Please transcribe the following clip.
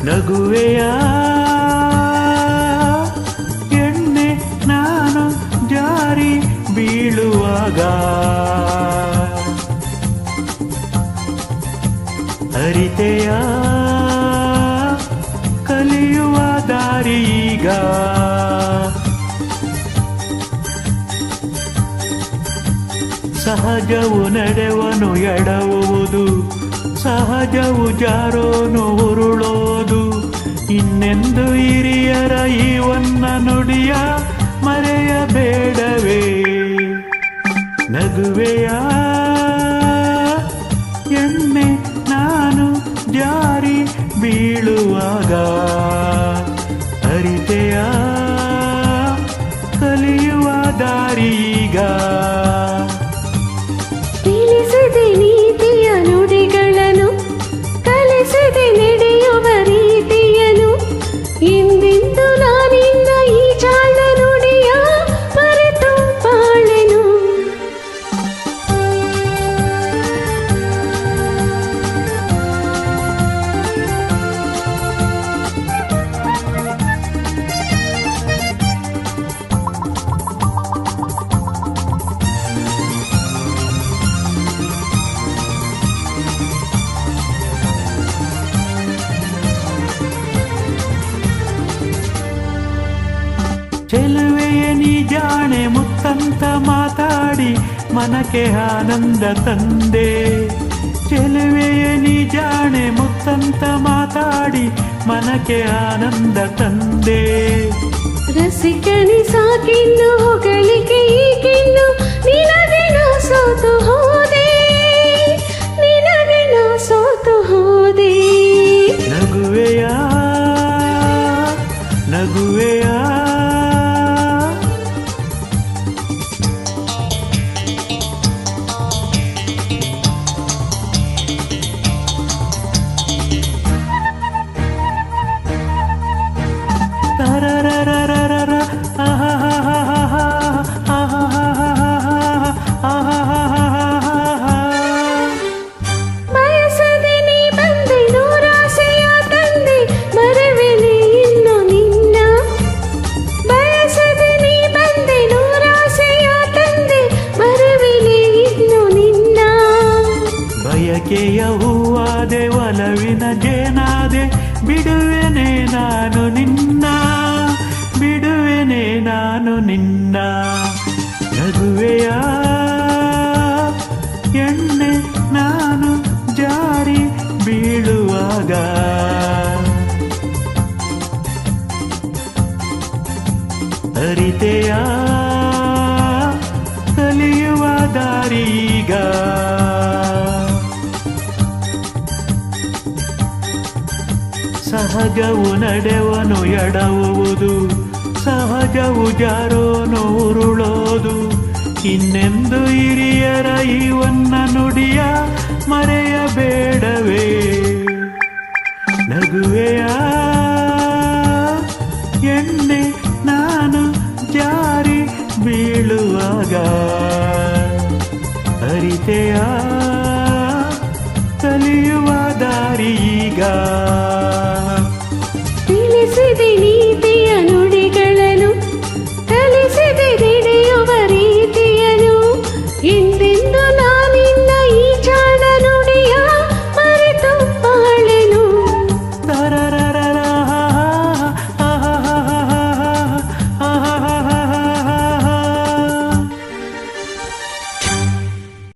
ನಗುವೆಯ ಎಣ್ಣೆ ನಾನು ಜಾರಿ ಬೀಳುವಾಗ ಅರಿತೆಯ ಕಲಿಯುವ ದಾರೀಗ ಸಹಜವು ನಡೆವನು ಎಡವುವುದು ಸಹಜವು ಜಾರೋನು ಉರುಳೋದು ಇನ್ನೆಂದು ಹಿರಿಯರ ಈವನ್ನ ನುಡಿಯ ಮರೆಯಬೇಡವೇ ನಗುವೆಯ ಎಣ್ಣೆ ನಾನು ಜಾರಿ ಬೀಳುವಾಗ ಅರಿತೆಯ ಕಲಿಯುವ ದಾರೀಗ ತಿಳಿಸಿದೆ ನೀತಿಯ ನುಡಿಗಳನ್ನು ಕಲಿಸಿದೆ ನಡೆಯುವ ರೀತಿಯನು ಎಂದೆಂದು ನಾನಿನ್ನ ಈ ಜಾಣ ನುಡಿಯ ಮರೆತು ಬಾಳೆನು ಚೆಲುವೆಯ ನೀ ಜಾಣೆ ಮುತ್ತಂತ ಮಾತಾಡಿ ಮನಕ್ಕೆ ಆನಂದ ತಂದೆ ಚೆಲುವೆಯ ನೀ ಜಾಣೆ ಮುತ್ತಂತ ಮಾತಾಡಿ ಮನಕ್ಕೆ ಆನಂದ ತಂದೆ ರಸಿಕನಿ ಸಾಕಿನ್ನು ಹೊಗಳಿಕೆ ಈಗಿನ್ನು ನಿನಗೆ ನಾ ಸೋತು ಹೋದೆ ನಿನಗೆ ನಾ ಸೋತು ಹೋದೆ ನಗುವೆಯ ನಗುವೆಯ ಬಯಸದೆ ನೀ ಬಂದೆ ನೂರಾಸೆಯ ತಂದೆ ಮರೆವೆನೆ ಇನ್ನು ನಿನ್ನ ಬಯಸದೆ ನೀ ಬಂದೆ ನೂರಾಸೆಯ ತಂದೆ ಮರೆವೆನೆ ಇನ್ನು ನಿನ್ನ ಬಯಕೆಯ ಹೂವಾದೆ ಒಲವಿನ ಜೇನಾದೆ ಬಿಡುವೆನೆ ನಾನು ನಿನ್ನ ಬಿಡುವೆನೆ ನಾನು ನಿನ್ನ ನಗುವೆಯ ಎಣ್ಣೆ ನಾನು ಜಾರಿ ಬೀಳುವಾಗ ಅರಿತೆಯ ಕಲಿಯುವ ದಾರೀಗ ಸಹಜವು ನಡೆವನು ಎಡವುವುದು ಸಹಜವು ಜಾರೋನು ಉರುಳೋದು ಇನ್ನೆಂದು ಹಿರಿಯರ ಈವನ್ನ ನುಡಿಯ ಮರೆಯಬೇಡವೇ ನಗುವೆಯ ಎಣ್ಣೆ ನಾನು ಜಾರಿ ಬೀಳುವಾಗ ಅರಿತೆಯ ಕಲಿಯುವ ದಾರೀಗ ತಿಳಿಸಿದೆ ನೀತಿಯ